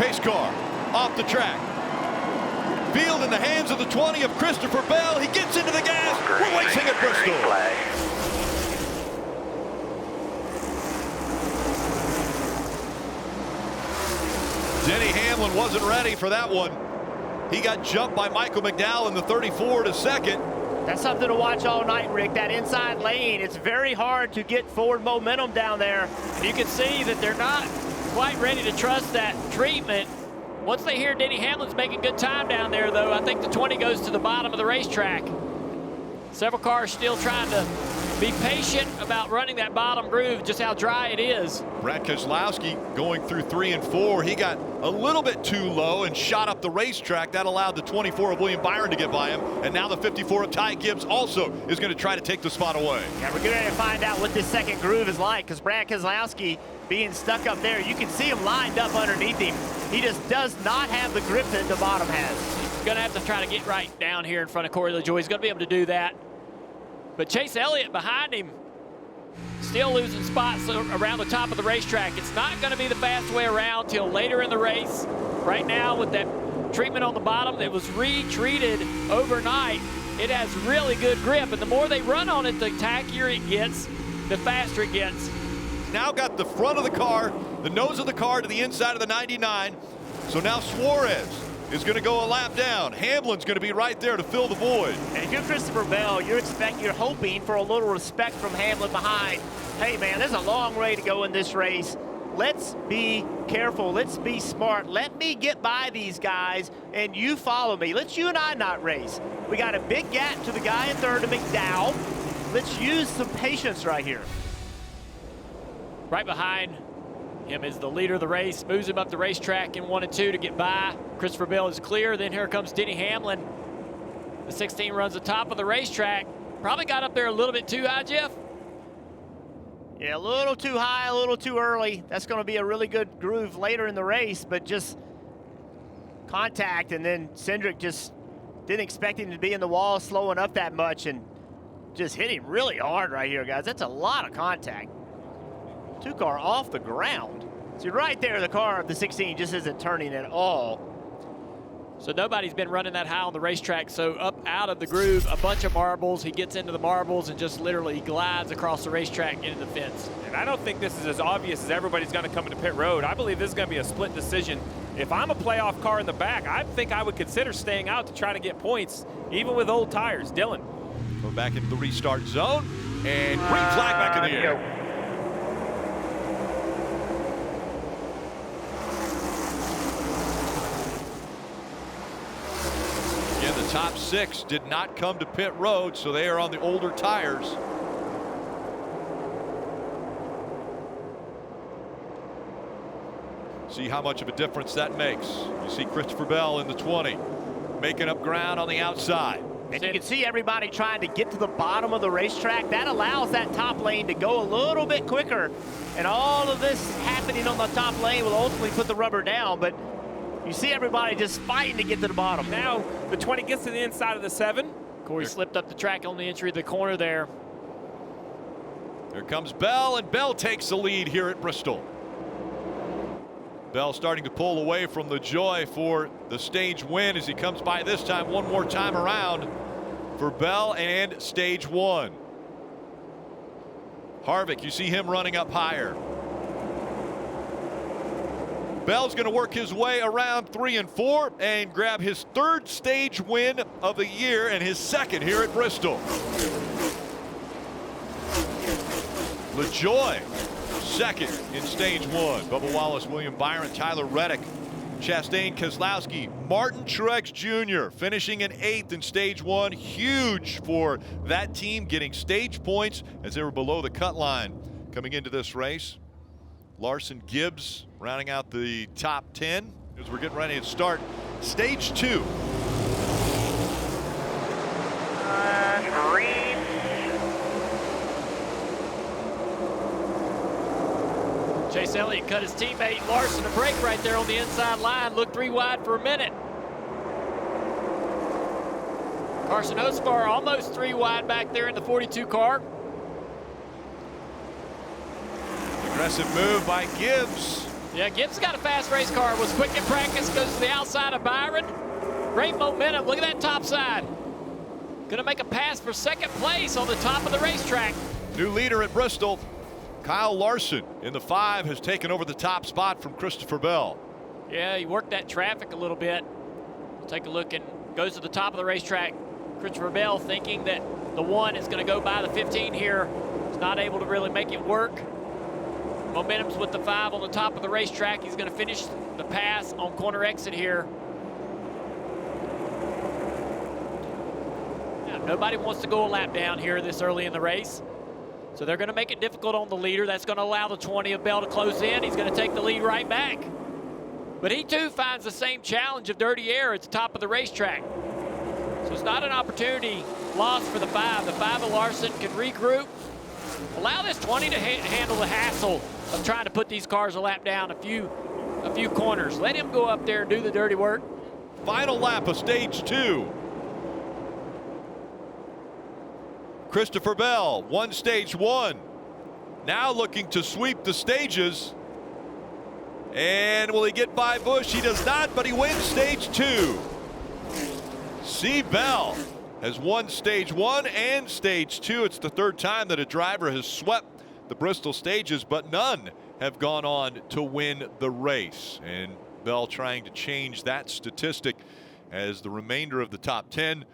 Pace car off the track. Field in the hands of the 20 of Christopher Bell. He gets into the gas. We're racing at Bristol. Denny Hamlin wasn't ready for that one. He got jumped by Michael McDowell in the 34 to second. That's something to watch all night, Rick. That inside lane, it's very hard to get forward momentum down there. And you can see that they're not quite ready to trust that treatment. Once they hear Denny Hamlin's making good time down there, though, I think the 20 goes to the bottom of the racetrack. Several cars still trying to be patient about running that bottom groove, just how dry it is. Brad Keselowski going through 3 and 4. He got a little bit too low and shot up the racetrack. That allowed the 24 of William Byron to get by him. And now the 54 of Ty Gibbs also is going to try to take the spot away. Yeah, we're going to find out what this second groove is like, because Brad Keselowski being stuck up there, you can see him lined up underneath him. He just does not have the grip that the bottom has. He's going to have to try to get right down here in front of Corey LaJoie. He's going to be able to do that. But Chase Elliott behind him, still losing spots around the top of the racetrack. It's not going to be the fast way around till later in the race. Right now, with that treatment on the bottom that was retreated overnight, it has really good grip. And the more they run on it, the tackier it gets, the faster it gets. Now got the front of the car, the nose of the car to the inside of the 99. So now Suarez is going to go a lap down. Hamlin's going to be right there to fill the void. And if you're Christopher Bell, you're hoping for a little respect from Hamlin behind. Hey man, there's a long way to go in this race. Let's be careful. Let's be smart. Let me get by these guys and you follow me. Let's you and I not race. We got a big gap to the guy in third, to McDowell. Let's use some patience right here. Right behind him is the leader of the race, moves him up the racetrack in 1 and 2 to get by. Christopher Bell is clear. Then here comes Denny Hamlin. The 16 runs the top of the racetrack. Probably got up there a little bit too high, Jeff. Yeah, a little too high, a little too early. That's going to be a really good groove later in the race, but just contact, and then Cindric just didn't expect him to be in the wall slowing up that much and just hit him really hard right here, guys. That's a lot of contact. Two car off the ground. See, right there, the car of the 16 just isn't turning at all. So nobody's been running that high on the racetrack. So up out of the groove, a bunch of marbles. He gets into the marbles and just literally glides across the racetrack into the fence. And I don't think this is as obvious as everybody's going to come into pit road. I believe this is going to be a split decision. If I'm a playoff car in the back, I think I would consider staying out to try to get points, even with old tires. Dylan. We're back into the restart zone, and green flag back in the air. The top 6 did not come to pit road, so they are on the older tires. See how much of a difference that makes. You see Christopher Bell in the 20 making up ground on the outside. And you can see everybody trying to get to the bottom of the racetrack. That allows that top lane to go a little bit quicker. And all of this happening on the top lane will ultimately put the rubber down. But you see everybody just fighting to get to the bottom. Now the 20 gets to the inside of the 7. Corey slipped up the track on the entry of the corner there. Here comes Bell, and Bell takes the lead here at Bristol. Bell starting to pull away from LaJoie for the stage win as he comes by this time one more time around for Bell and stage 1. Harvick, you see him running up higher. Bell's going to work his way around 3 and 4 and grab his 3rd stage win of the year and his 2nd here at Bristol. LaJoie, 2nd in stage 1. Bubba Wallace, William Byron, Tyler Reddick, Chastain Keselowski, Martin Truex Jr. finishing in 8th in stage 1. Huge for that team, getting stage points as they were below the cut line coming into this race. Larson, Gibbs rounding out the top 10 as we're getting ready to start stage 2. Green. Chase Elliott cut his teammate Larson a break right there on the inside line. Looked 3 wide for a minute. Carson Hocevar almost 3 wide back there in the 42 car. Aggressive move by Gibbs. Yeah, Gibbs got a fast race car, was quick in practice, goes to the outside of Byron. Great momentum, look at that top side. Gonna make a pass for second place on the top of the racetrack. New leader at Bristol, Kyle Larson in the 5 has taken over the top spot from Christopher Bell. Yeah, he worked that traffic a little bit. Take a look and goes to the top of the racetrack. Christopher Bell thinking that the 1 is gonna go by the 15 here. He's not able to really make it work. Momentum's with the 5 on the top of the racetrack. He's gonna finish the pass on corner exit here. Now, nobody wants to go a lap down here this early in the race. So they're gonna make it difficult on the leader. That's gonna allow the 20 of Bell to close in. He's gonna take the lead right back. But he too finds the same challenge of dirty air at the top of the racetrack. So it's not an opportunity lost for the 5. The 5 of Larson can regroup. Allow this 20 to handle the hassle of trying to put these cars a lap down a few corners. Let him go up there and do the dirty work. Final lap of stage 2. Christopher Bell won stage 1. Now looking to sweep the stages. And will he get by Busch? He does not, but he wins stage 2. C. Bell has won stage 1 and stage 2. It's the 3rd time that a driver has swept the Bristol stages, but none have gone on to win the race. And Bell trying to change that statistic as the remainder of the top 10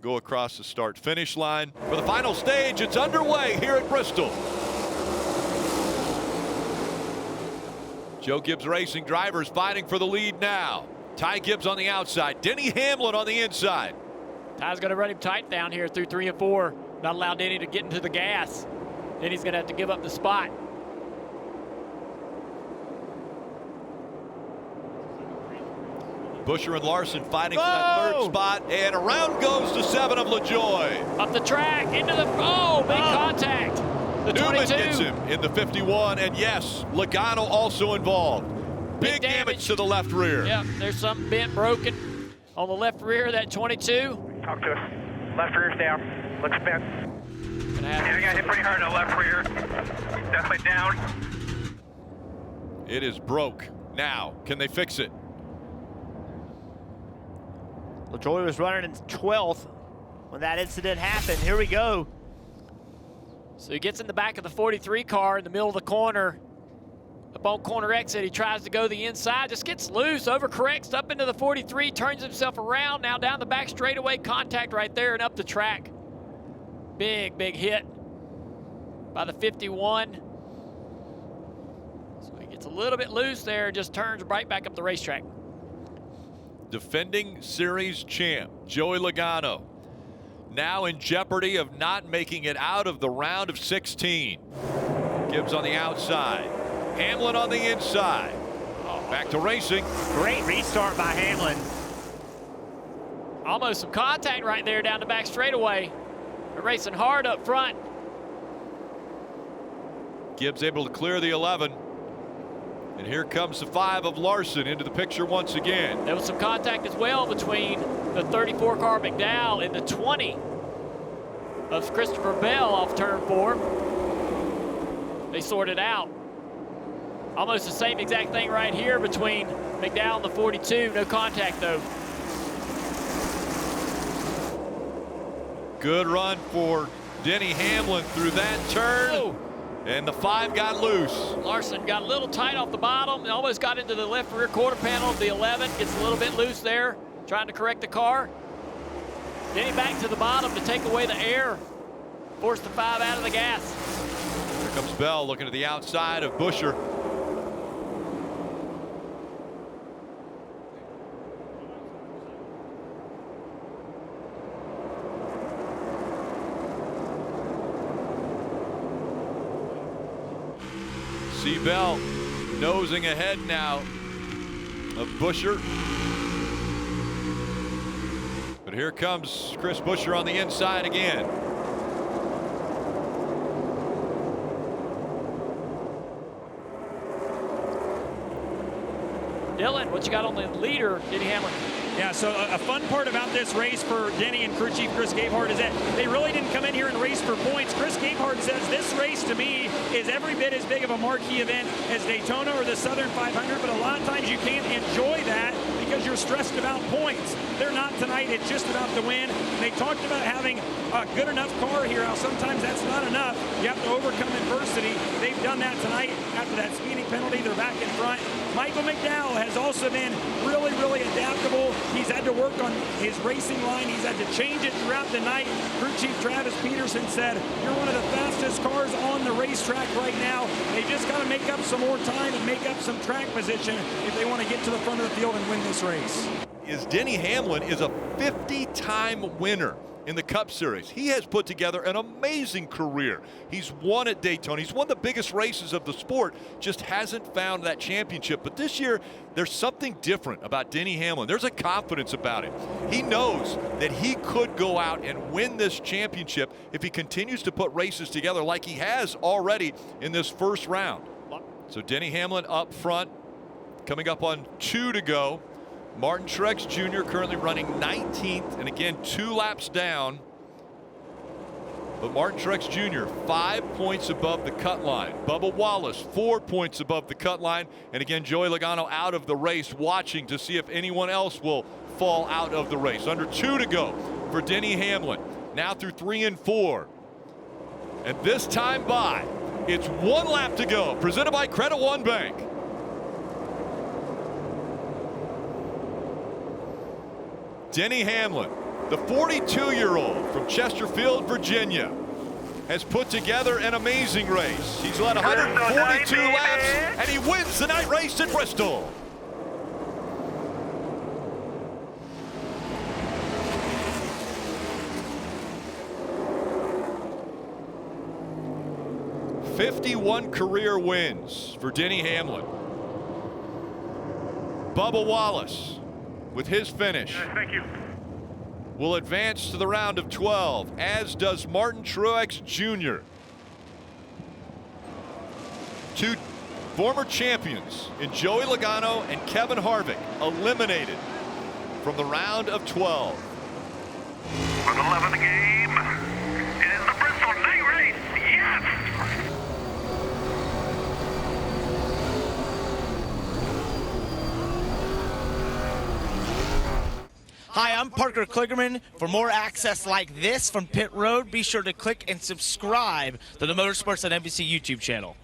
go across the start-finish line. For the final stage, it's underway here at Bristol. Joe Gibbs Racing drivers fighting for the lead now. Ty Gibbs on the outside, Denny Hamlin on the inside. Ty's gonna run him tight down here through 3 and 4. Not allow Denny to get into the gas. Denny's gonna have to give up the spot. Buscher and Larson fighting for that 3rd spot, and around goes the 7 of LaJoie. Up the track, into the, big contact. The Newman 22. gets him in the 51, and yes, Logano also involved. Big damage to the left rear. Yep, there's something bent, broken on the left rear of that 22. Talk to us. Left rear's down. Looks bent. Yeah, I got hit pretty hard on the left rear. Definitely down. It is broke. Now, can they fix it? LaJoie was running in 12th when that incident happened. Here we go. So he gets in the back of the 43 car in the middle of the corner. Up on corner exit, he tries to go the inside, just gets loose, overcorrects up into the 43, turns himself around, now down the back straightaway, contact right there and up the track. Big, big hit by the 51. So he gets a little bit loose there and just turns right back up the racetrack. Defending series champ, Joey Logano, now in jeopardy of not making it out of the round of 16. Gibbs on the outside, Hamlin on the inside. Back to racing. Great restart by Hamlin. Almost some contact right there down the back straightaway. They're racing hard up front. Gibbs able to clear the 11. And here comes the 5 of Larson into the picture once again. There was some contact as well between the 34 car McDowell and the 20 of Christopher Bell off turn 4. They sorted out. Almost the same exact thing right here between McDowell and the 42. No contact though. Good run for Denny Hamlin through that turn. Oh. And the 5 got loose. Larson got a little tight off the bottom. Almost got into the left rear quarter panel of the 11. Gets a little bit loose there, trying to correct the car. Denny back to the bottom to take away the air. Force the 5 out of the gas. Here comes Bell looking to the outside of Buscher. C. Bell nosing ahead now of Buscher. But here comes Chris Buscher on the inside again. Dylan, what you got on the leader, Denny Hamlin? Yeah, so a fun part about this race for Denny and crew chief Chris Gabehart is that they really didn't come in here and race for points. Chris Gabehart says this race to me is every bit as big of a marquee event as Daytona or the Southern 500, but a lot of times you can't enjoy that because you're stressed about points. They're not tonight. It's just about the win. They talked about having a good enough car here. Now, sometimes that's not enough. You have to overcome adversity. They've done that tonight. After that speeding penalty, they're back in front. Michael McDowell has also been really, really adaptable. He's had to work on his racing line. He's had to change it throughout the night. Crew chief Travis Peterson said, "You're one of the fastest cars on the racetrack right now. They just got to make up some more time and make up some track position if they want to get to the front of the field and win this race." Denny Hamlin is a 50-time winner in the Cup Series. He has put together an amazing career. He's won at Daytona. He's won the biggest races of the sport, just hasn't found that championship. But this year, there's something different about Denny Hamlin. There's a confidence about him. He knows that he could go out and win this championship if he continues to put races together like he has already in this first round. So Denny Hamlin up front, coming up on 2 to go. Martin Truex Jr. currently running 19th, and again 2 laps down. But Martin Truex Jr. 5 points above the cut line. Bubba Wallace 4 points above the cut line. And again, Joey Logano out of the race, watching to see if anyone else will fall out of the race. Under 2 to go for Denny Hamlin. Now through 3 and 4. And this time by, it's 1 lap to go. Presented by Credit One Bank. Denny Hamlin, the 42-year-old from Chesterfield, Virginia, has put together an amazing race. He's led 142 laps, and he wins the night race at Bristol. '51 career wins for Denny Hamlin. Bubba Wallace, with his finish, Thank you. will advance to the round of 12, as does Martin Truex Jr. 2 former champions in Joey Logano and Kevin Harvick eliminated from the round of 12. For the love of the game, it is the Bristol night race. Yes! Hi, I'm Parker Kligerman. For more access like this from Pit Road, be sure to click and subscribe to the Motorsports on NBC YouTube channel.